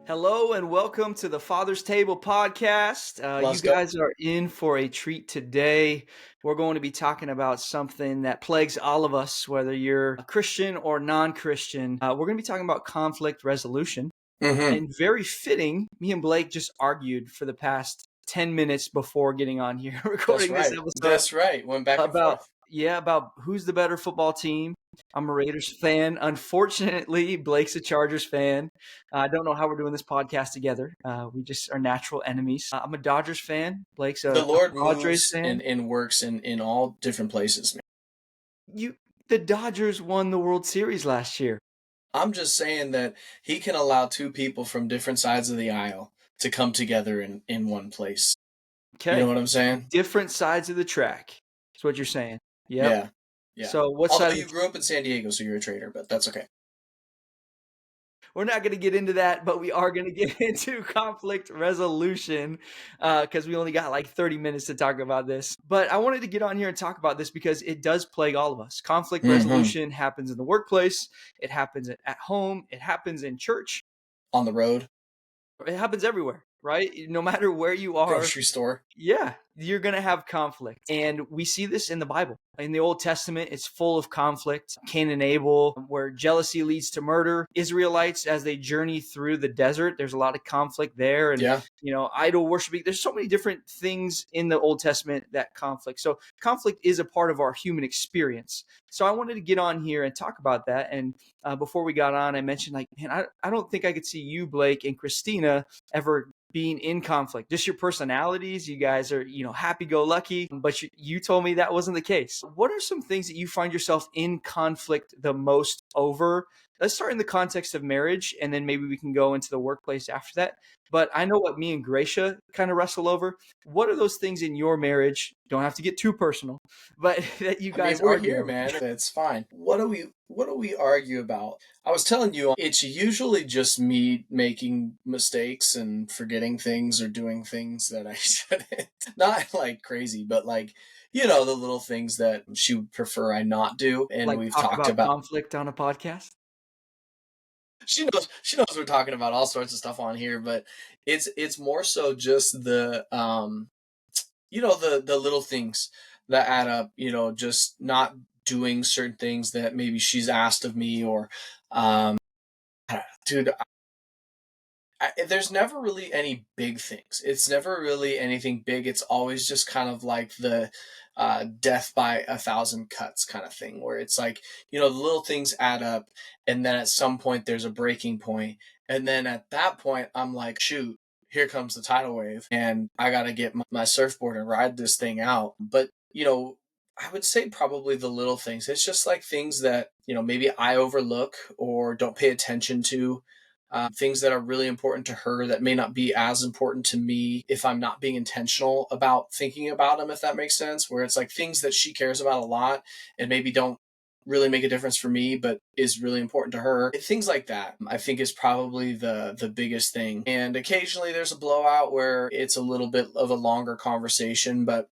Hello and welcome to the Father's Table podcast. You Let's go. guys are in for a treat today. We're going to be talking about something that plagues all of us, whether you're a Christian or non Christian. We're going to be talking about conflict resolution. hmm And very fitting, me and Blake just argued for the past 10 minutes before getting on here That's recording this right. episode That's right. Went back and about forth. about who's the better football team. I'm a Raiders fan. Unfortunately, Blake's a Chargers fan. I don't know how we're doing this podcast together. We just are natural enemies. I'm a Dodgers fan. Blake's The a Lord Padres moves fan. and works in all different places, man. You, the Dodgers won the World Series last year. I'm just saying that he can allow two people from different sides of the aisle to come together in one place. You know Okay, what I'm saying? different sides of the track. That's what you're saying. Yep. Yeah. Yeah. So what Although side of you grew up in San Diego, so you're a traitor, but that's okay. We're not going to get into that, but we are going to get into conflict resolution because we only got like 30 minutes to talk about this. But I wanted to get on here and talk about this because it does plague all of us. Conflict hmm resolution happens in the workplace, it happens at home, it happens in church, On the road, it happens everywhere, right? No matter where you are, grocery store. yeah, you're going to have conflict. And we see this in the Bible. In the Old Testament, it's full of conflict. Cain and Abel, where jealousy leads to murder. Israelites, as they journey through the desert, there's a lot of conflict there. And, Yeah. idol worshiping. There's so many different things in the Old Testament that conflict. So conflict is a part of our human experience. So I wanted to get on here and talk about that. And before we got on, I mentioned, like, man, I don't think I could see you, Blake, and Christina ever being in conflict. Just your personalities, you guys are, happy-go-lucky, but you told me that wasn't the case. What are some things that you find yourself in conflict the most over? Let's start in the context of marriage, and then maybe we can go into the workplace after that. But I know what me and Gracia kind of wrestle over. What are those things in your marriage? Don't have to get too personal, but that you I mean, guys we're argue here, over? man. It's fine. What do we argue about? I was telling you, it's usually just me making mistakes and forgetting things or doing things that I shouldn't. Not like crazy, but like, the little things that she would prefer I not do. And Like we've talk talked about about, conflict on a podcast? she knows we're talking about all sorts of stuff on here, but it's more so just the little things that add up, just not doing certain things that maybe she's asked of me or um dude, there's never really any big things. It's never really anything big. It's always just kind of like the death by a thousand cuts kind of thing, where it's like, the little things add up, and then at some point there's a breaking point, and then at that point I'm like, shoot, here comes the tidal wave, and I got to get my surfboard and ride this thing out. But I would say probably the little things. It's just like things that maybe I overlook or don't pay attention to, things that are really important to her that may not be as important to me if I'm not being intentional about thinking about them, if that makes sense. Where it's like things that she cares about a lot and maybe don't really make a difference for me, but is really important to her. Things like that, I think, is probably the biggest thing. And occasionally there's a blowout where it's a little bit of a longer conversation, but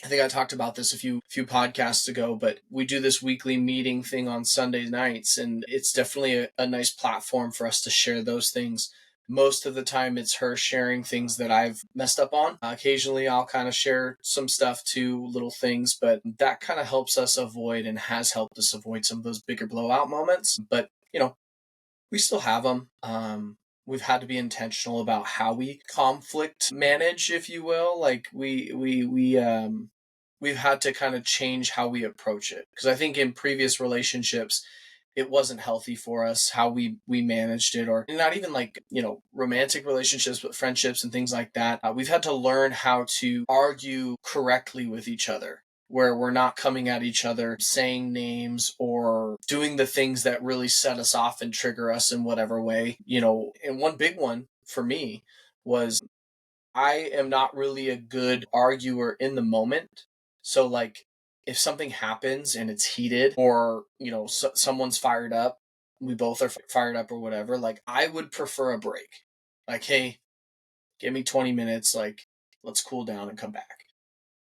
I think I talked about this a few podcasts ago, but we do this weekly meeting thing on Sunday nights, and it's definitely a nice platform for us to share those things. Most of the time, it's her sharing things that I've messed up on. Occasionally, I'll kind of share some stuff too, little things, but that kind of helps us avoid and has helped us avoid some of those bigger blowout moments. But, we still have them. We've had to be intentional about how we conflict manage, if you will. Like we've had to kind of change how we approach it, because I think in previous relationships it wasn't healthy for us how we managed it, or not even like romantic relationships, but friendships and things like that. We've had to learn how to argue correctly with each other, where we're not coming at each other saying names or doing the things that really set us off and trigger us in whatever way. And one big one for me was, I am not really a good arguer in the moment. So, like, if something happens and it's heated, or, someone's fired up, we both are fired up or whatever, like, I would prefer a break. Like, hey, give me 20 minutes, like, let's cool down and come back.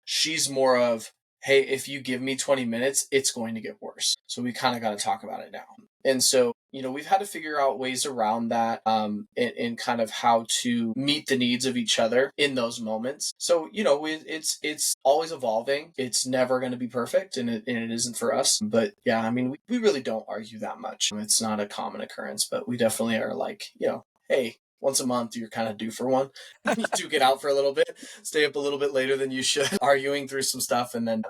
She's more of, hey, if you give me 20 minutes, it's going to get worse. So we kind of got to talk about it now. And so we've had to figure out ways around that, and kind of how to meet the needs of each other in those moments. So, it's always evolving. It's never going to be perfect, and it isn't for us. But yeah, I mean, we really don't argue that much. It's not a common occurrence, but we definitely are like, hey, once a month you're kind of due for one. You do get out for a little bit, stay up a little bit later than you should, arguing through some stuff, and then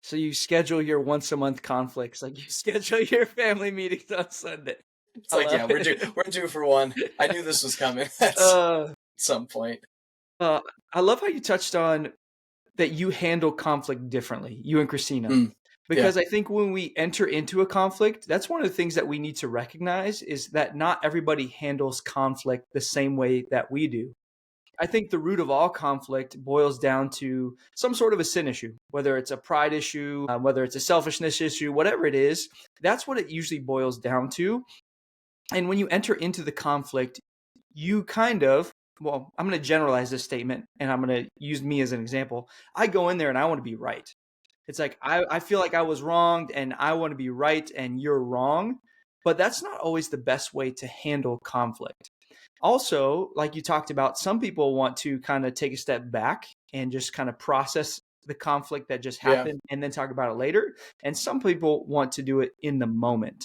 So you schedule your once a month conflicts, like you schedule your family meetings on Sunday. it's I like, yeah, love it. we're due for one. I knew this was coming at Uh, some point. uh, I love how you touched on that you handle conflict differently, you and Christina. Mm, yeah, Because I think when we enter into a conflict, that's one of the things that we need to recognize is that not everybody handles conflict the same way that we do. I think the root of all conflict boils down to some sort of a sin issue, whether it's a pride issue, whether it's a selfishness issue, whatever it is. That's what it usually boils down to. And when you enter into the conflict, you kind of, well, I'm going to generalize this statement and I'm going to use me as an example. I go in there and I want to be right. It's like, I feel like I was wronged and I want to be right and you're wrong. But that's not always the best way to handle conflict. Also, like you talked about, some people want to kind of take a step back and just kind of process the conflict that just yeah. happened and then talk about it later. And some people want to do it in the moment.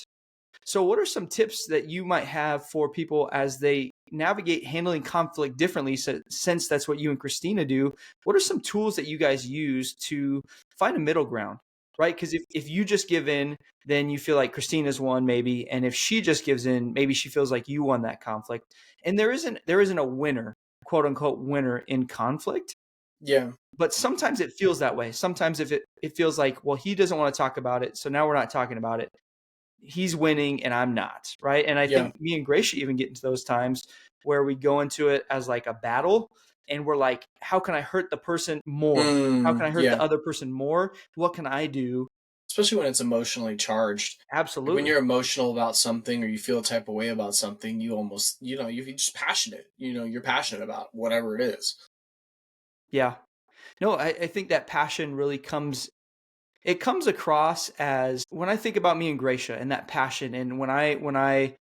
So, what are some tips that you might have for people as they navigate handling conflict differently? So, since that's what you and Christina do, what are some tools that you guys use to find a middle ground? Right? Because if you just give in, then you feel like Christina's won, maybe, and if she just gives in, maybe she feels like you won that conflict. And there isn't a winner, quote unquote, winner in conflict. Yeah, But sometimes it feels that way. Sometimes if it feels like, well, he doesn't want to talk about it, so now we're not talking about it, he's winning and I'm not, right? And I yeah. think me and Gracia even get into those times where we go into it as like a battle and we're like, how can I hurt the person more? How can I hurt the Yeah. other person more? What can I do? Especially when it's emotionally charged. Like when Absolutely. you're emotional about something or you feel a type of way about something, you almost, you're just passionate. You're passionate about whatever it is. Yeah. No, I think that passion really comes across as when I think about me and Gracia and that passion. And when I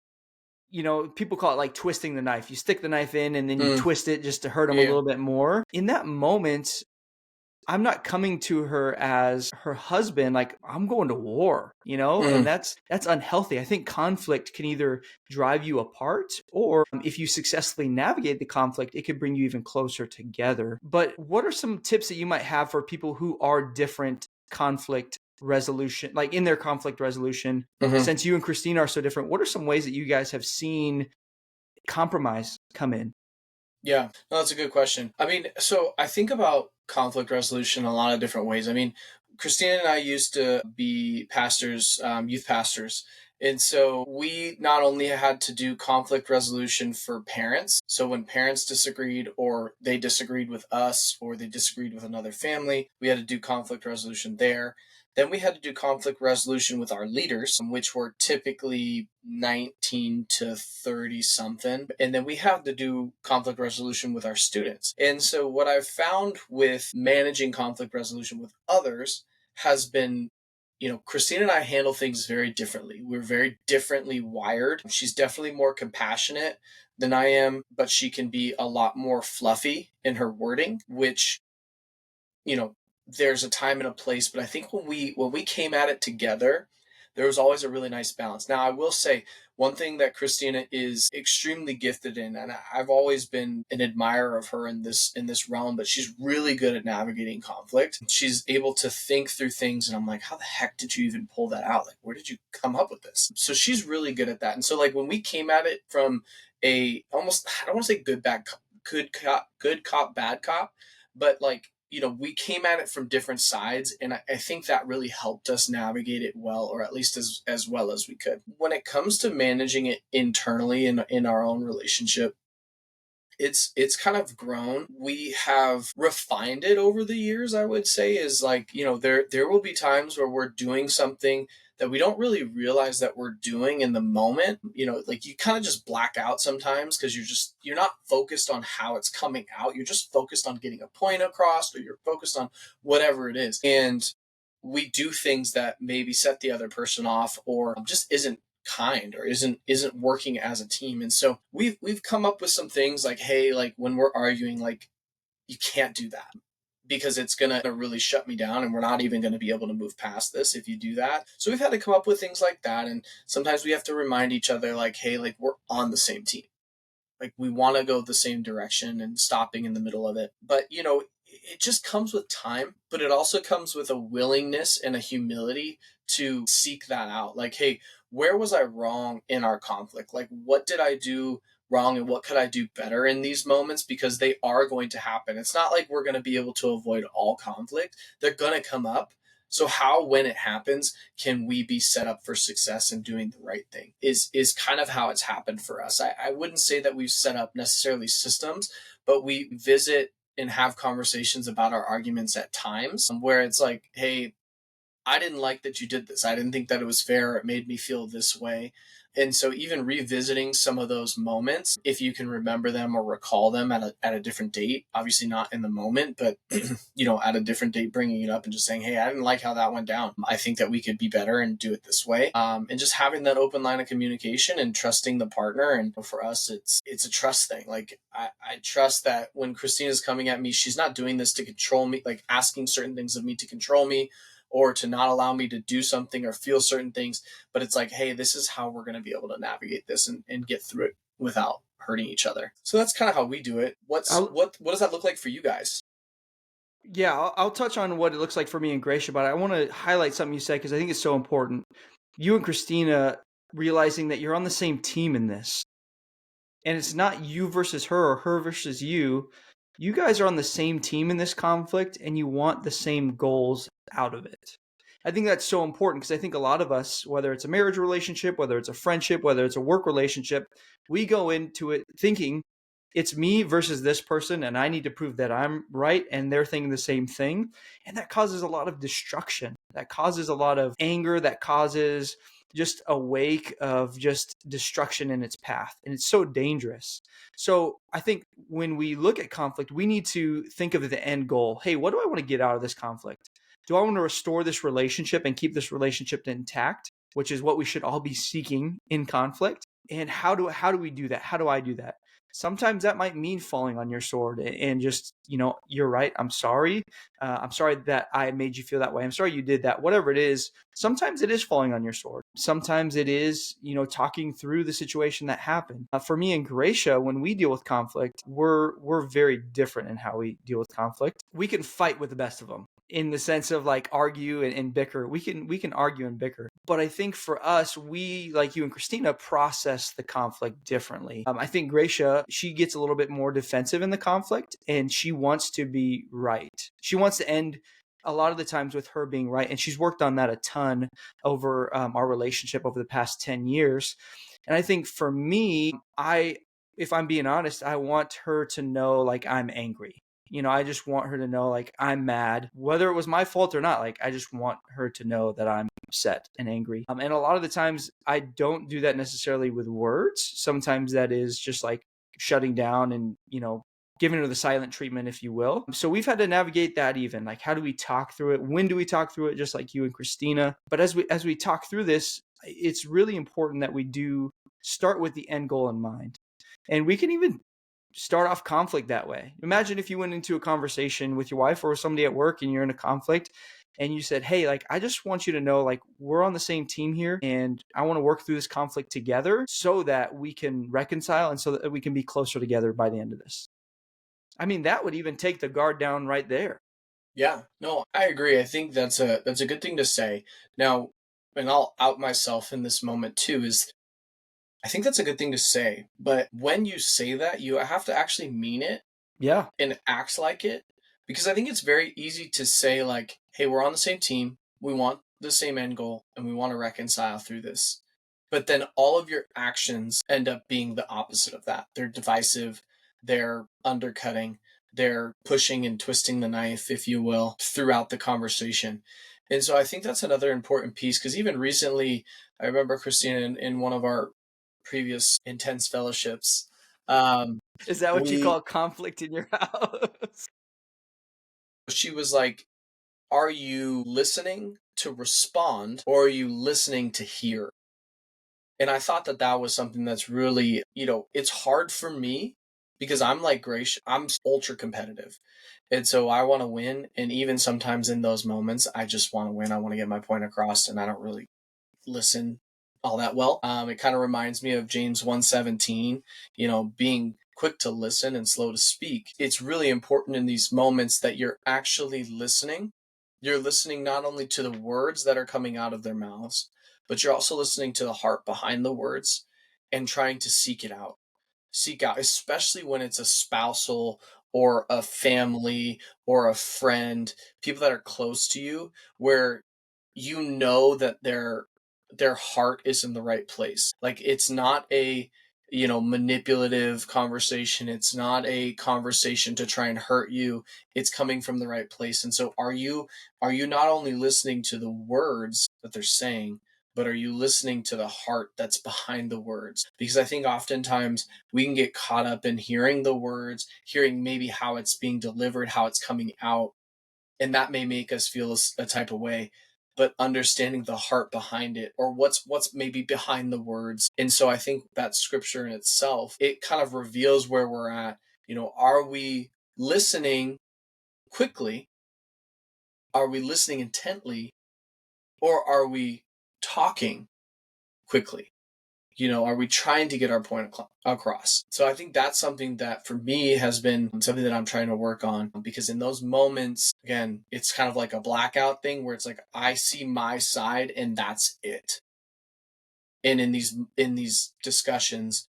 people call it like twisting the knife. You stick the knife in and then you Mm, twist it just to hurt them a yeah. little bit more. In that moment, I'm not coming to her as her husband, like I'm going to war, and Mm, that's unhealthy. I think conflict can either drive you apart or if you successfully navigate the conflict, it could bring you even closer together. But what are some tips that you might have for people who are different conflict resolution, like in their conflict resolution, hmm. since you and Christina are so different, what are some ways that you guys have seen compromise come in? Yeah, no, that's a good question. I mean, so I think about conflict resolution in a lot of different ways. I mean, Christina and I used to be pastors, youth pastors. And so we not only had to do conflict resolution for parents. So when parents disagreed or they disagreed with us or they disagreed with another family, we had to do conflict resolution there. Then we had to do conflict resolution with our leaders, which were typically 19 to 30 something. And then we have to do conflict resolution with our students. And so, what I've found with managing conflict resolution with others has been, Christine and I handle things very differently. We're very differently wired. She's definitely more compassionate than I am, but she can be a lot more fluffy in her wording, which you know there's a time and a place, but I think when we came at it together, there was always a really nice balance. Now I will say one thing that Christina is extremely gifted in, and I've always been an admirer of her in this realm, but she's really good at navigating conflict. She's able to think through things, and I'm like, how the heck did you even pull that out? Like, where did you come up with this? So she's really good at that. And so like when we came at it from a almost, I don't want to say good cop bad cop, but like, we came at it from different sides, and I think that really helped us navigate it well, or at least as well as we could. When it comes to managing it internally in our own relationship, it's kind of grown. We have refined it over the years, I would say, is like, there will be times where we're doing something that we don't really realize that we're doing in the moment. Like you kind of just black out sometimes because you're not focused on how it's coming out. You're just focused on getting a point across, or you're focused on whatever it is. And we do things that maybe set the other person off or just isn't kind or isn't working as a team. And so we've come up with some things like, hey, like when we're arguing, like you can't do that because it's going to really shut me down and we're not even going to be able to move past this if you do that. So we've had to come up with things like that. And sometimes we have to remind each other like, hey, like we're on the same team. Like we want to go the same direction and stopping in the middle of it. But, it just comes with time, but it also comes with a willingness and a humility to seek that out. Like, hey, where was I wrong in our conflict? Like, what did I do wrong and what could I do better in these moments? Because they are going to happen. It's not like we're going to be able to avoid all conflict, they're going to come up. So how, when it happens, can we be set up for success and doing the right thing is kind of how it's happened for us. I wouldn't say that we've set up necessarily systems, but we visit and have conversations about our arguments at times where it's like, hey, I didn't like that you did this. I didn't think that it was fair. It made me feel this way. And so even revisiting some of those moments, if you can remember them or recall them at a different date, obviously not in the moment, but at a different date, bringing it up and just saying, hey, I didn't like how that went down. I think that we could be better and do it this way. And just having that open line of communication and trusting the partner. And for us, it's a trust thing. Like I trust that when Christina's coming at me, she's not doing this to control me, like asking certain things of me to control me or to not allow me to do something or feel certain things. But it's like, hey, this is how we're going to be able to navigate this and get through it without hurting each other. So that's kind of how we do it. What does that look like for you guys? Yeah, I'll touch on what it looks like for me and Gracia, but I want to highlight something you said because I think it's so important. You and Christina realizing that you're on the same team in this, and it's not you versus her or her versus you. You guys are on the same team in this conflict, and you want the same goals out of it. I think that's so important because I think a lot of us, whether it's a marriage relationship, whether it's a friendship, whether it's a work relationship, we go into it thinking it's me versus this person and I need to prove that I'm right and they're thinking the same thing. And that causes a lot of destruction. That causes a lot of anger. That causes just a wake of just destruction in its path. And it's so dangerous. So I think when we look at conflict, we need to think of the end goal. Hey, what do I want to get out of this conflict? Do I want to restore this relationship and keep this relationship intact, which is what we should all be seeking in conflict? And how do we do that? How do I do that? Sometimes that might mean falling on your sword and just, you're right. I'm sorry. I'm sorry that I made you feel that way. I'm sorry you did that. Whatever it is, sometimes it is falling on your sword. Sometimes it is, talking through the situation that happened. For me and Gracia, when we deal with conflict, we're very different in how we deal with conflict. We can fight with the best of them in the sense of like argue and bicker. We can argue and bicker. But I think for us, we, like you and Christina, process the conflict differently. I think Gracia, she gets a little bit more defensive in the conflict and she wants to be right. She wants to end a lot of the times with her being right. And she's worked on that a ton over our relationship over the past 10 years. And I think for me, if I'm being honest, I want her to know like I'm angry. I just want her to know like I'm mad, whether it was my fault or not. Like I just want her to know that I'm upset and angry. And a lot of the times I don't do that necessarily with words. Sometimes that is just like shutting down and, giving her the silent treatment, if you will. So we've had to navigate that even. Like, how do we talk through it? When do we talk through it? Just like you and Christina. But as we talk through this, it's really important that we do start with the end goal in mind. And we can even start off conflict that way. Imagine if you went into a conversation with your wife or somebody at work and you're in a conflict and you said, hey, like, I just want you to know, like, we're on the same team here and I want to work through this conflict together so that we can reconcile and so that we can be closer together by the end of this. I mean, that would even take the guard down right there. Yeah, no, I agree. I think that's a good thing to say. Now, and I'll out myself in this moment too, is I think that's a good thing to say. But when you say that, you have to actually mean it. Yeah. And act like it. Because I think it's very easy to say, like, hey, we're on the same team. We want the same end goal and we want to reconcile through this. But then all of your actions end up being the opposite of that. They're divisive, they're undercutting, they're pushing and twisting the knife, if you will, throughout the conversation. And so I think that's another important piece because even recently, I remember Christina in one of our previous intense fellowships. Is that what you call conflict in your house? She was like, are you listening to respond or are you listening to hear? And I thought that that was something that's really, it's hard for me because I'm like Grace, I'm ultra competitive. And so I want to win. And even sometimes in those moments, I just want to win. I want to get my point across and I don't really listen all that well. It kind of reminds me of James 1:17, being quick to listen and slow to speak. It's really important in these moments that you're actually listening. You're listening not only to the words that are coming out of their mouths, but you're also listening to the heart behind the words and trying to seek it out. Seek out, especially when it's a spousal or a family or a friend, people that are close to you, where you know that their heart is in the right place. Like it's not a manipulative conversation. It's not a conversation to try and hurt you. It's coming from the right place. And so are you not only listening to the words that they're saying, but are you listening to the heart that's behind the words? Because I think oftentimes we can get caught up in hearing the words, hearing maybe how it's being delivered, how it's coming out, and that may make us feel a type of way, but understanding the heart behind it, or what's maybe behind the words. And so I think that scripture in itself, it kind of reveals where we're at. Are we listening quickly? Are we listening intently? Or are we talking quickly? Are we trying to get our point across? So I think that's something that for me has been something that I'm trying to work on, because in those moments, again, it's kind of like a blackout thing where it's like I see my side and that's it. And in these discussions,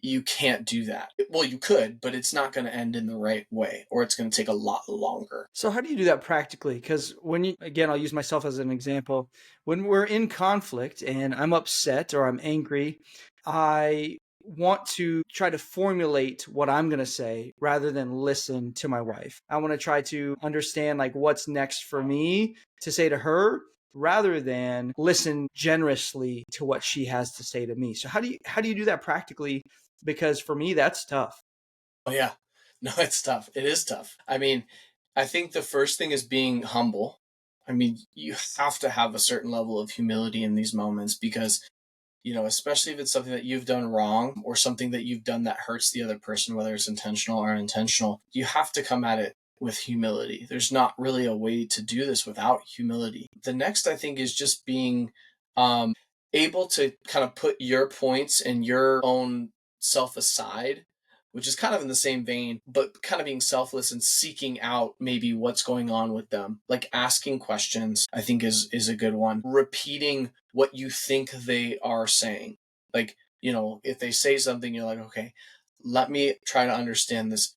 you can't do that. Well, you could, but it's not going to end in the right way, or it's going to take a lot longer. So how do you do that practically? Because again, I'll use myself as an example. When we're in conflict and I'm upset or I'm angry, I want to try to formulate what I'm going to say rather than listen to my wife. I want to try to understand like what's next for me to say to her rather than listen generously to what she has to say to me. So how do you do that practically? Because for me, that's tough. Oh yeah. No, it's tough. It is tough. I mean, I think the first thing is being humble. I mean, you have to have a certain level of humility in these moments because, especially if it's something that you've done wrong or something that you've done that hurts the other person, whether it's intentional or unintentional, you have to come at it with humility. There's not really a way to do this without humility. The next, I think, is just being able to kind of put your points and your own self aside, which is kind of in the same vein, but kind of being selfless and seeking out maybe what's going on with them. Like asking questions, I think is a good one. Repeating what you think they are saying. Like, if they say something, you're like, okay, let me try to understand this.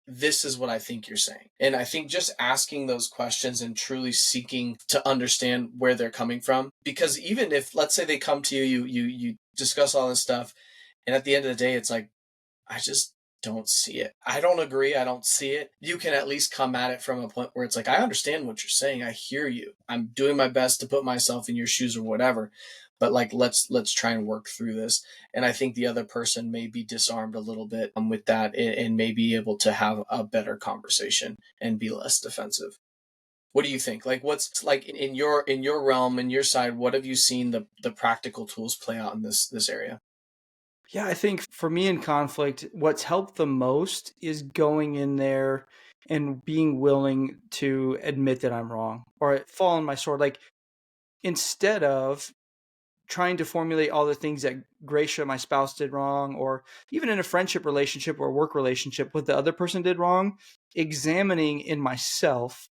This is what I think you're saying. And I think just asking those questions and truly seeking to understand where they're coming from. Because even if, let's say they come to you discuss all this stuff, and at the end of the day, it's like, I just don't see it. I don't agree. I don't see it. You can at least come at it from a point where it's like, I understand what you're saying. I hear you. I'm doing my best to put myself in your shoes or whatever. But like, let's try and work through this. And I think the other person may be disarmed a little bit with that and may be able to have a better conversation and be less defensive. What do you think? Like, what's like in your realm, in your side? What have you seen the practical tools play out in this area? Yeah, I think for me in conflict, what's helped the most is going in there and being willing to admit that I'm wrong or fall on my sword. Like instead of trying to formulate all the things that Gracia, my spouse, did wrong, or even in a friendship relationship or work relationship, what the other person did wrong, examining in myself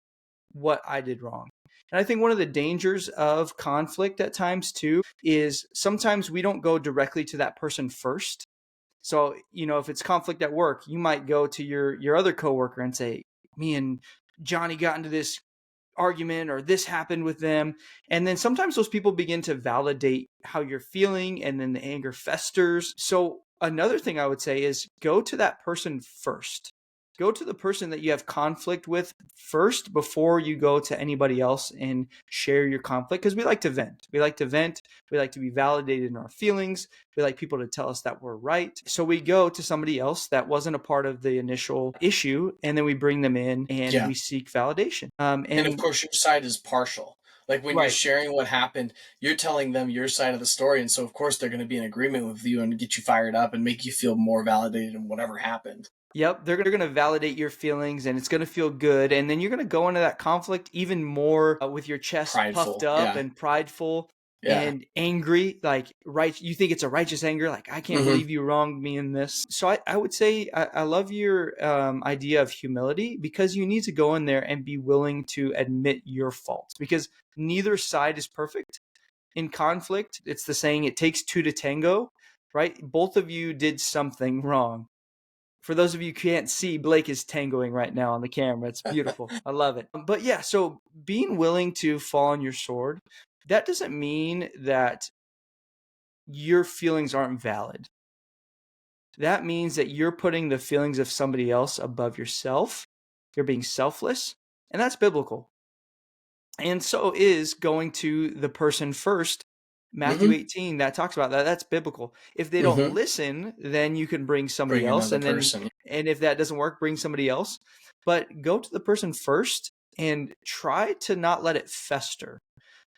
what I did wrong. And I think one of the dangers of conflict at times too is sometimes we don't go directly to that person first. So, if it's conflict at work, you might go to your other coworker and say, "Me and Johnny got into this argument or this happened with them." And then sometimes those people begin to validate how you're feeling and then the anger festers. So, another thing I would say is go to that person first. Go to the person that you have conflict with first before you go to anybody else and share your conflict, because we like to vent. We like to vent. We like to be validated in our feelings. We like people to tell us that we're right. So we go to somebody else that wasn't a part of the initial issue, and then we bring them in and Yeah. we seek validation. And of course, your side is partial. Like when you're Right. sharing what happened, you're telling them your side of the story. And so, of course, they're going to be in agreement with you and get you fired up and make you feel more validated in whatever happened. Yep, they're going to validate your feelings and it's going to feel good. And then you're going to go into that conflict even more with your chest puffed Prideful. up Yeah. and prideful Yeah. and angry. Like, right, you think it's a righteous anger. Like, I can't Hmm. believe you wronged me in this. So I would say I love your idea of humility, because you need to go in there and be willing to admit your faults, because neither side is perfect. In conflict, it's the saying, it takes two to tango, right? Both of you did something wrong. For those of you who can't see, Blake is tangoing right now on the camera. It's beautiful. I love it. But yeah, so being willing to fall on your sword, that doesn't mean that your feelings aren't valid. That means that you're putting the feelings of somebody else above yourself. You're being selfless, and that's biblical. And so is going to the person first. Matthew Hmm. 18, that talks about that. That's biblical. If they don't Hmm. listen, then you can bring somebody Bring else. another And then, person. and if that doesn't work, bring somebody else. But go to the person first and try to not let it fester.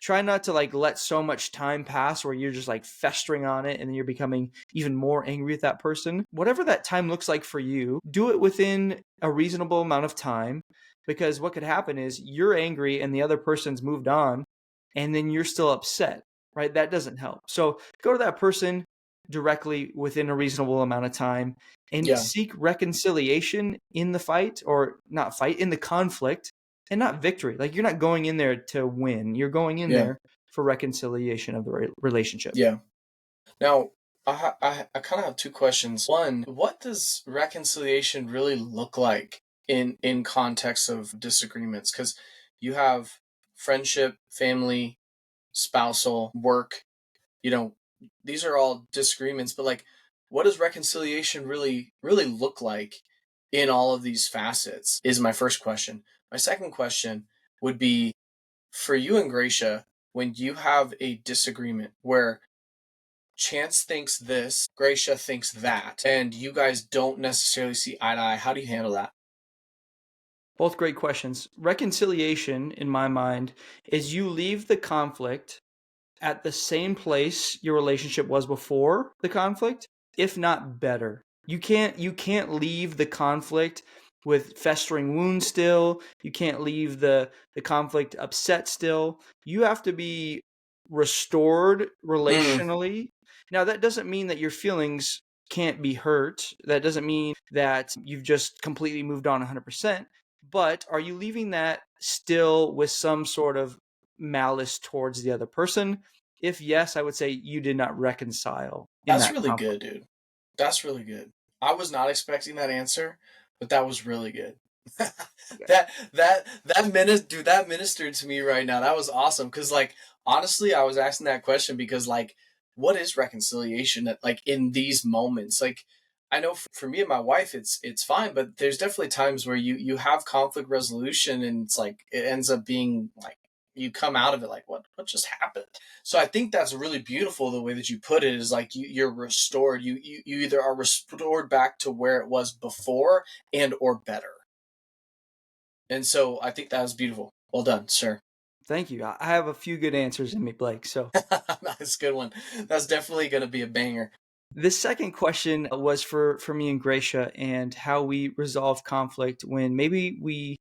Try not to like let so much time pass where you're just like festering on it and then you're becoming even more angry at that person. Whatever that time looks like for you, do it within a reasonable amount of time, because what could happen is you're angry and the other person's moved on and then you're still upset, right? That doesn't help. So go to that person directly within a reasonable amount of time and Yeah. seek reconciliation in the fight, or not fight, in the conflict, and not victory. Like, you're not going in there to win. You're going in Yeah. there for reconciliation of the relationship. Yeah. Now, I kind of have two questions. One, what does reconciliation really look like in context of disagreements? Because you have friendship, family, spousal, work, you know, these are all disagreements, but like, what does reconciliation really look like in all of these facets is my first question. My second question would be, for you and Gracia, when you have a disagreement where Chance thinks this, Gracia thinks that, and you guys don't necessarily see eye to eye, how do you handle that? Both great questions. Reconciliation, in my mind, is you leave the conflict at the same place your relationship was before the conflict, if not better. You can't leave the conflict with festering wounds still. You can't leave the conflict upset still. You have to be restored Mm, relationally. Now, that doesn't mean that your feelings can't be hurt. That doesn't mean that you've just completely moved on 100%. But are you leaving that still with some sort of malice towards the other person? If yes, I would say you did not reconcile in that's that really conflict. good, dude. That's really good. I was not expecting that answer, but that was really good. Okay. That minute, dude, that ministered to me right now. That was awesome because, like, honestly, I was asking that question because, like, what is reconciliation at, like, in these moments? Like, I know for me and my wife, it's fine, but there's definitely times where you have conflict resolution, and it's like it ends up being like you come out of it like what just happened. So I think that's really beautiful the way that you put it is like you're restored. You either are restored back to where it was before and or better. And so I think that was beautiful. Well done, sir. Thank you. I have a few good answers in me, Blake. So That's a good one. That's definitely going to be a banger. the second question was for me and Gracia, and how we resolve conflict when maybe we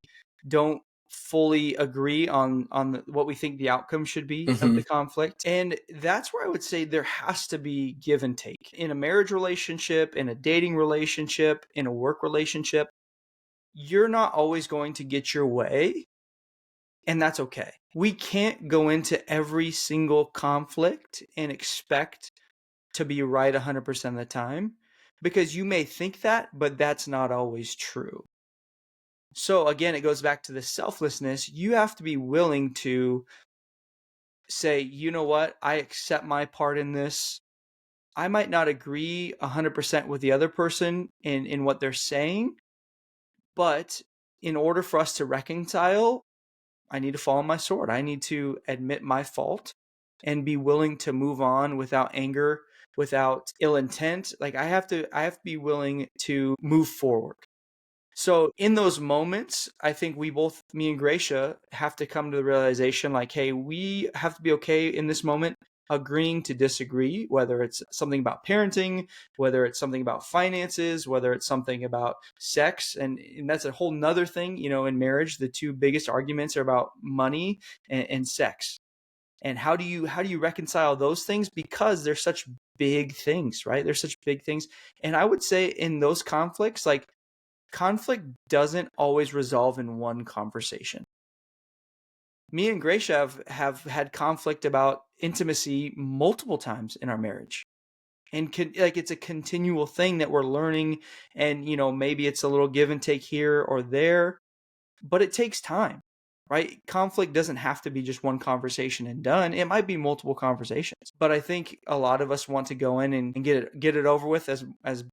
don't fully agree on what we think the outcome should be of Hmm. the conflict. And that's where I would say there has to be give and take in a marriage relationship, in a dating relationship, in a work relationship. You're not always going to get your way, and that's okay. We can't go into every single conflict and expect to be right 100% of the time, because you may think that, but that's not always true. So again, it goes back to the selflessness. You have to be willing to say, you know what, I accept my part in this. I might not agree 100% with the other person in what they're saying, but in order for us to reconcile, I need to fall on my sword. I need to admit my fault and be willing to move on without anger, without ill intent. Like, I have to be willing to move forward. So in those moments, I think we both, me and Gracia, have to come to the realization like, hey, we have to be okay in this moment agreeing to disagree, whether it's something about parenting, whether it's something about finances, whether it's something about sex. And that's a whole nother thing, in marriage, the two biggest arguments are about money and sex. And how do you reconcile those things? Because they're such big things, right? They're such big things. And I would say in those conflicts, like, conflict doesn't always resolve in one conversation. Me and Gracia have had conflict about intimacy multiple times in our marriage. And like, it's a continual thing that we're learning. And, maybe it's a little give and take here or there, but it takes time, right? Conflict doesn't have to be just one conversation and done. It might be multiple conversations. But I think a lot of us want to go in and get it over with as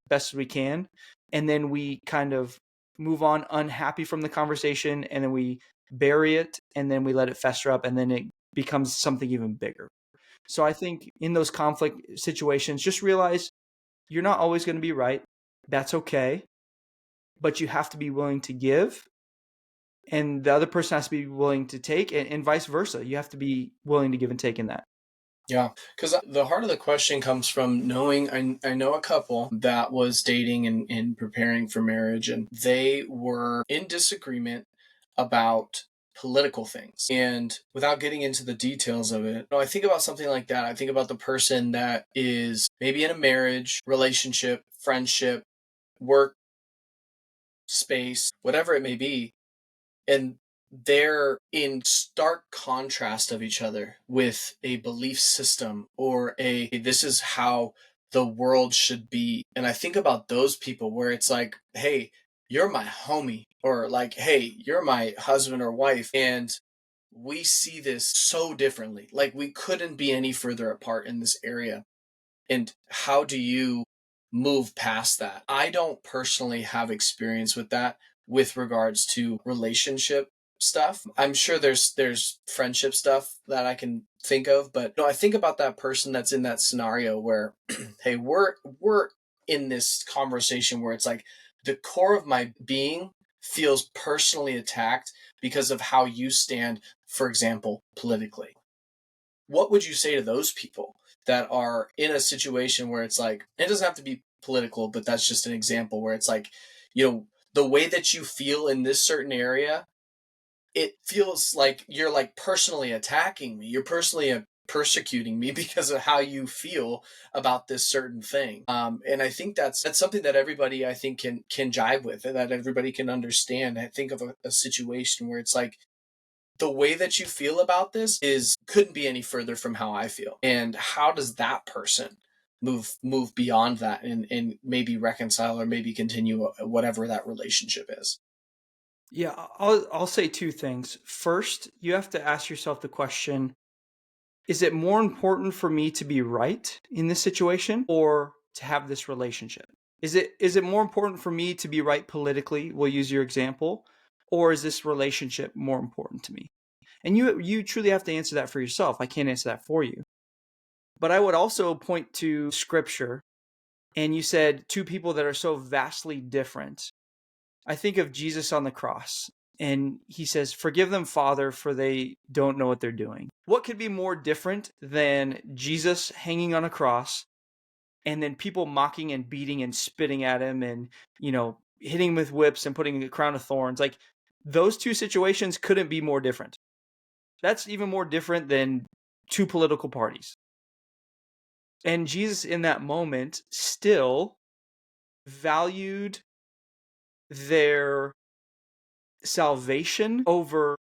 best as we can. And then we kind of move on unhappy from the conversation, and then we bury it, and then we let it fester up, and then it becomes something even bigger. So I think in those conflict situations, just realize you're not always going to be right. That's okay. But you have to be willing to give, and the other person has to be willing to take, and vice versa. You have to be willing to give and take in that. Yeah, because the heart of the question comes from knowing. I know a couple that was dating and preparing for marriage, and they were in disagreement about political things. And without getting into the details of it, I think about something like that. I think about the person that is maybe in a marriage, relationship, friendship, work space, whatever it may be, and they're in stark contrast of each other with a belief system or this is how the world should be. And I think about those people where it's like, hey, you're my homie, or like, hey, you're my husband or wife, and we see this so differently. Like, we couldn't be any further apart in this area. And how do you move past that? I don't personally have experience with that with regards to relationship stuff. I'm sure there's friendship stuff that I can think of, but no, I think about that person that's in that scenario where hey, we're in this conversation where it's like the core of my being feels personally attacked because of how you stand, for example, politically. What would you say to those people that are in a situation where it's like, it doesn't have to be political, but that's just an example where it's like, the way that you feel in this certain area, it feels like you're like personally attacking me. You're personally persecuting me because of how you feel about this certain thing. And I think that's something that everybody, I think, can jive with, and that everybody can understand. I think of a situation where it's like, the way that you feel about this is couldn't be any further from how I feel. And how does that person move beyond that and maybe reconcile or maybe continue whatever that relationship is? Yeah, I'll say two things. First, you have to ask yourself the question, is it more important for me to be right in this situation or to have this relationship? Is it more important for me to be right politically? We'll use your example, or is this relationship more important to me? And you truly have to answer that for yourself. I can't answer that for you. But I would also point to scripture, and you said two people that are so vastly different. I think of Jesus on the cross, and he says, "Forgive them, Father, for they don't know what they're doing." What could be more different than Jesus hanging on a cross and then people mocking and beating and spitting at him and, hitting him with whips and putting a crown of thorns? Like, those two situations couldn't be more different. That's even more different than two political parties. And Jesus in that moment still valued their salvation over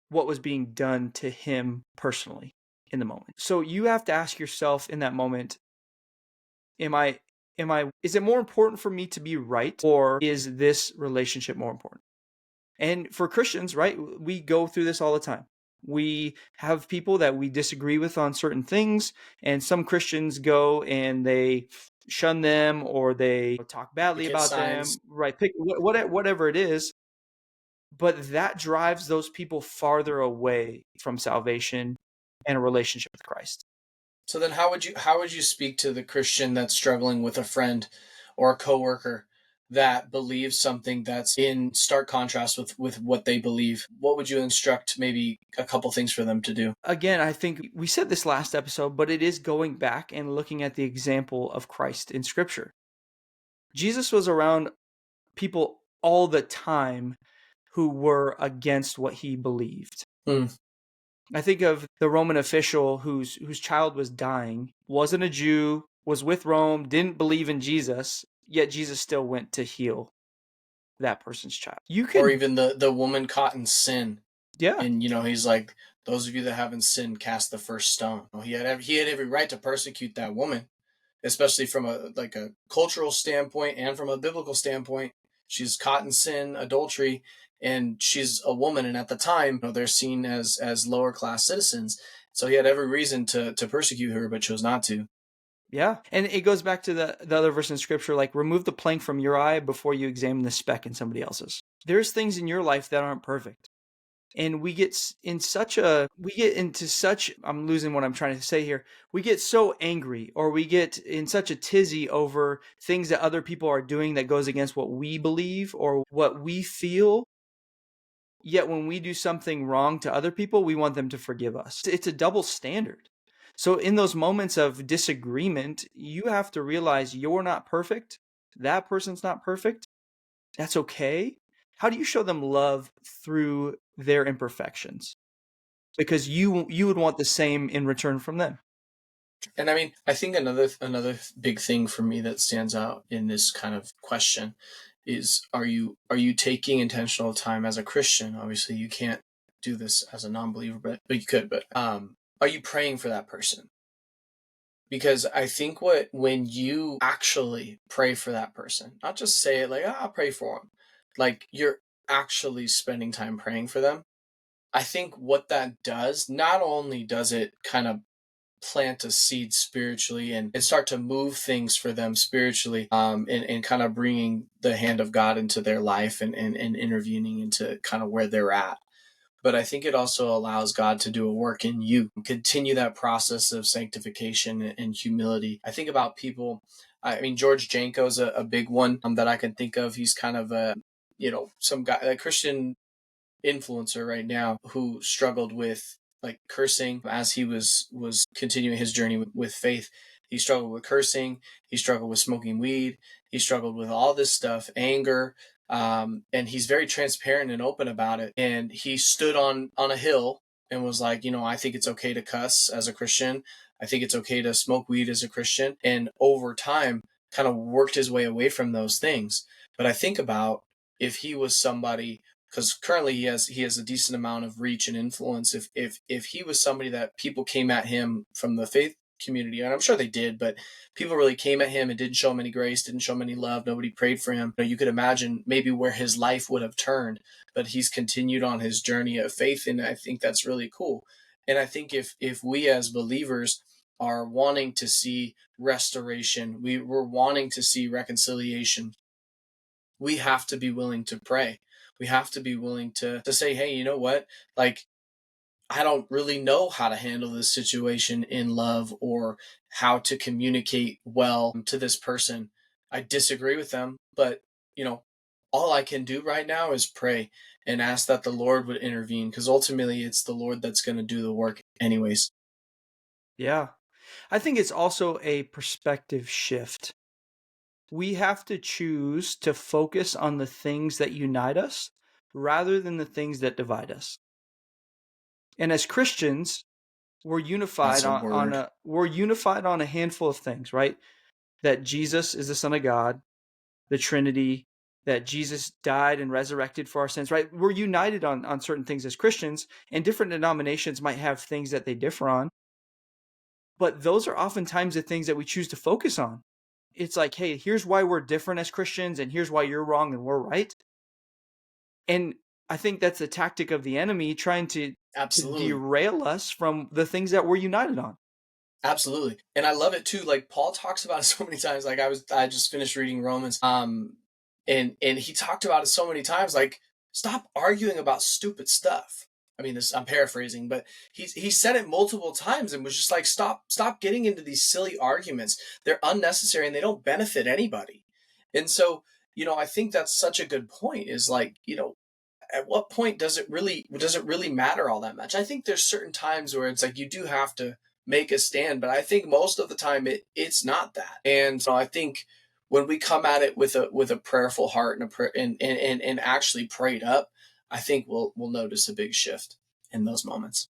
what was being done to him personally in the moment. So you have to ask yourself in that moment, is it more important for me to be right, or is this relationship more important? And for Christians, right, we go through this all the time. We have people that we disagree with on certain things, and some Christians go and they shun them or they talk badly Picket about signs. them, right? Pick whatever it is, but that drives those people farther away from salvation and a relationship with Christ. So then how would you speak to the Christian that's struggling with a friend or a coworker that believes something that's in stark contrast with what they believe, what would you instruct maybe a couple things for them to do? Again, I think we said this last episode, but it is going back and looking at the example of Christ in Scripture. Jesus was around people all the time who were against what he believed. Mm. I think of the Roman official whose child was dying, wasn't a Jew, was with Rome, didn't believe in Jesus, yet Jesus still went to heal that person's child. You Or can, even the woman caught in sin, yeah, and he's like, those of you that haven't sinned, cast the first stone. Well, he had every right to persecute that woman, especially from a cultural standpoint and from a biblical standpoint. She's caught in sin, adultery, and she's a woman, and at the time, they're seen as lower class citizens. So he had every reason to persecute her, but chose not to. yeah. And it goes back to the other verse in Scripture, like, remove the plank from your eye before you examine the speck in somebody else's. There's things in your life that aren't perfect. And we get into such, I'm losing what I'm trying to say here. We get so angry, or we get in such a tizzy over things that other people are doing that goes against what we believe or what we feel. Yet when we do something wrong to other people, we want them to forgive us. It's a double standard. So in those moments of disagreement, you have to realize you're not perfect. That person's not perfect. That's okay. How do you show them love through their imperfections? Because you would want the same in return from them. And I mean, I think another big thing for me that stands out in this kind of question is, are you taking intentional time as a Christian? Obviously, you can't do this as a non-believer, but you could. But are you praying for that person? Because I think when you actually pray for that person, not just say it like, I'll pray for them, like you're actually spending time praying for them. I think what that does, not only does it kind of plant a seed spiritually and start to move things for them spiritually, and kind of bringing the hand of God into their life and intervening into kind of where they're at. But I think it also allows God to do a work in you, continue that process of sanctification and humility. I think about people, I mean, George Janko's a big one that I can think of. He's kind of some guy, a Christian influencer right now who struggled with like cursing as he was continuing his journey with faith. He struggled with cursing, he struggled with smoking weed, he struggled with all this stuff, anger, and he's very transparent and open about it. And he stood on a hill and was like, I think it's okay to cuss as a Christian, I think it's okay to smoke weed as a Christian, and over time kind of worked his way away from those things. But I think about if he was somebody, because currently he has a decent amount of reach and influence. If he was somebody that people came at him from the faith community, and I'm sure they did, but people really came at him and didn't show him any grace, didn't show him any love, nobody prayed for him. You could imagine maybe where his life would have turned, but he's continued on his journey of faith, and I think that's really cool. And I think if we as believers are wanting to see restoration, we're wanting to see reconciliation, we have to be willing to pray. We have to be willing to say, hey, you know what? Like, I don't really know how to handle this situation in love or how to communicate well to this person. I disagree with them, but all I can do right now is pray and ask that the Lord would intervene, because ultimately it's the Lord that's going to do the work anyways. Yeah. I think it's also a perspective shift. We have to choose to focus on the things that unite us rather than the things that divide us. And as Christians, we're unified That's a word. we're unified on a handful of things, right? That Jesus is the Son of God, the Trinity, that Jesus died and resurrected for our sins, right? We're united on certain things as Christians, and different denominations might have things that they differ on. But those are oftentimes the things that we choose to focus on. It's like, hey, here's why we're different as Christians, and here's why you're wrong and we're right. And I think that's the tactic of the enemy, trying to Absolutely. derail us from the things that we're united on. Absolutely. And I love it too. Like Paul talks about it so many times. Like I just finished reading Romans. And he talked about it so many times, like, stop arguing about stupid stuff. I mean, I'm paraphrasing, but he said it multiple times and was just like, stop getting into these silly arguments. They're unnecessary and they don't benefit anybody. And so I think that's such a good point, is like, at what point does it really matter all that much? I think there's certain times where it's like you do have to make a stand, but I think most of the time it's not that. And so I think when we come at it with a prayerful heart and a prayer and actually prayed up, I think we'll notice a big shift in those moments.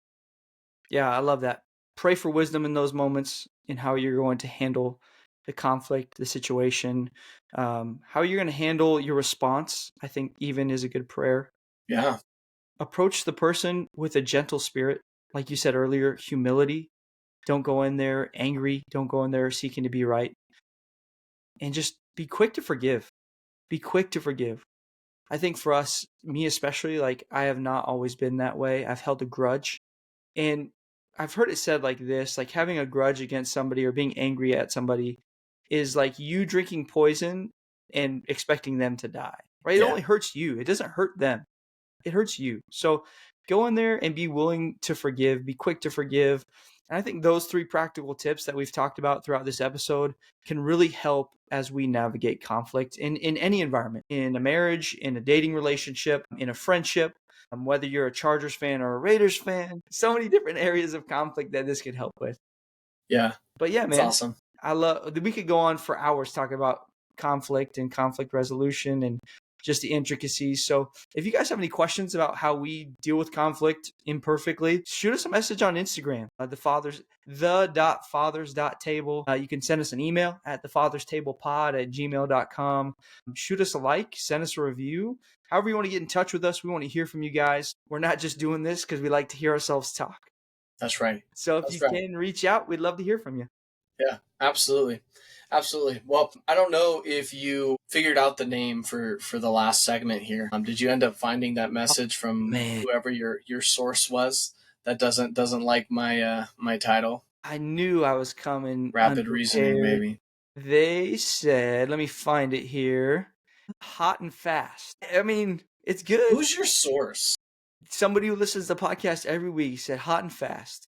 Yeah, I love that. Pray for wisdom in those moments in how you're going to handle the conflict, the situation, how you're going to handle your response. I think even is a good prayer. Yeah. Approach the person with a gentle spirit. Like you said earlier, humility. Don't go in there angry. Don't go in there seeking to be right. And just be quick to forgive. Be quick to forgive. I think for us, me especially, like I have not always been that way. I've held a grudge. And I've heard it said like this, like having a grudge against somebody or being angry at somebody is like you drinking poison and expecting them to die, right? It Yeah. only hurts you. It doesn't hurt them. It hurts you. So go in there and be willing to forgive, be quick to forgive. And I think those 3 practical tips that we've talked about throughout this episode can really help as we navigate conflict in any environment, in a marriage, in a dating relationship, in a friendship, whether you're a Chargers fan or a Raiders fan. So many different areas of conflict that this could help with. Yeah. But yeah, It's man, awesome. we could go on for hours talking about conflict and conflict resolution and just the intricacies. So if you guys have any questions about how we deal with conflict imperfectly, shoot us a message on Instagram, the.fathers.table. You can send us an email at thefatherstablepod@gmail.com. Shoot us a like, send us a review. However you want to get in touch with us, we want to hear from you guys. We're not just doing this because we like to hear ourselves talk. That's right. So if That's you right. can reach out, we'd love to hear from you. Yeah, absolutely. Absolutely. Well, I don't know if you figured out the name for the last segment here. Did you end up finding that message from Man, whoever your source was that doesn't like my title? I knew I was coming Rapid reasoning, unprepared. maybe. They said, let me find it here. Hot and fast. I mean, it's good. Who's your source? Somebody who listens to the podcast every week said hot and fast.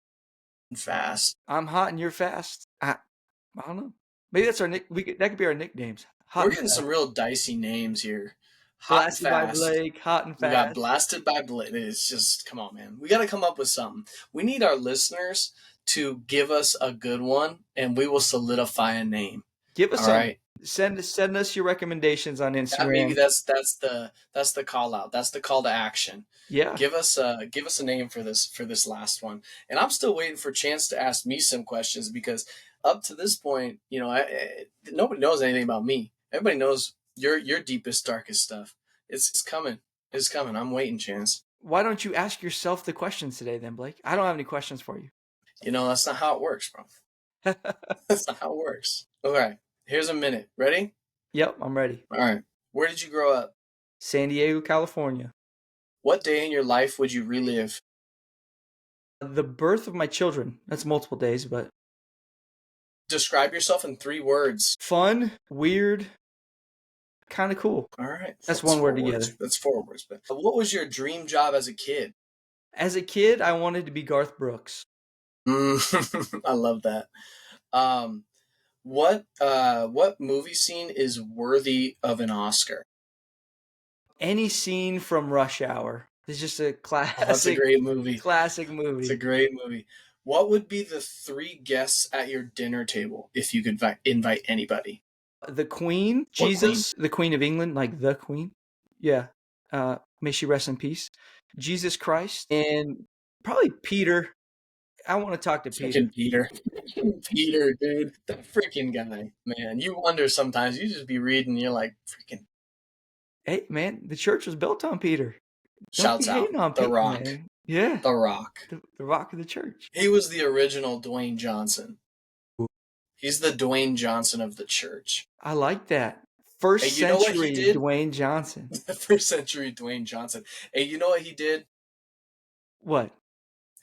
Fast. I'm hot and you're fast. I don't know. Maybe that's our that could be our nicknames. Hot We're and getting fast. some real dicey names here. Hot and Blasted by fast. Blake, hot and We got fast. blasted by Blake. It's just, come on, man. We got to come up with something. We need our listeners to give us a good one, and we will solidify a name. Give us All some. right. Send us your recommendations on Instagram. Maybe that's the call out. That's the call to action. Yeah. Give us a name for this last one. And I'm still waiting for Chance to ask me some questions, because up to this point, nobody knows anything about me. Everybody knows your deepest, darkest stuff. It's coming. It's coming. I'm waiting, Chance. Why don't you ask yourself the questions today then, Blake? I don't have any questions for you. That's not how it works, bro. That's not how it works. Okay. Here's a minute. Ready? Yep, I'm ready. All right. Where did you grow up? San Diego, California. What day in your life would you relive? The birth of my children. That's multiple days, but Describe yourself in 3 words. fun, weird, kind of cool. All right. That's one word 4 together. words. That's 4 words. But what was your dream job as a kid? As a kid, I wanted to be Garth Brooks. I love that. What movie scene is worthy of an Oscar? Any scene from Rush Hour. It's just a classic. That's a great movie. Classic movie. It's a great movie. What would be the 3 guests at your dinner table if you could invite anybody? The Queen, Jesus, the Queen of England, like the Queen. Yeah. May she rest in peace. Jesus Christ, and probably Peter. I want to talk to Peter. Freaking Peter. Peter, dude. That freaking guy. Man, you wonder sometimes. You just be reading and you're like, freaking. Hey, man, the church was built on Peter. Shouts out. The Rock. Man. Yeah. The Rock. The Rock of the church. He was the original Dwayne Johnson. He's the Dwayne Johnson of the church. I like that. First century Dwayne Johnson. First century Dwayne Johnson. Hey, you know what he did? What?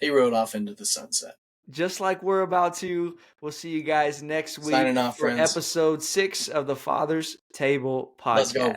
He rode off into the sunset. Just like we're about to. We'll see you guys next week Signing off, for friends. episode 6 of the Father's Table podcast. Let's go.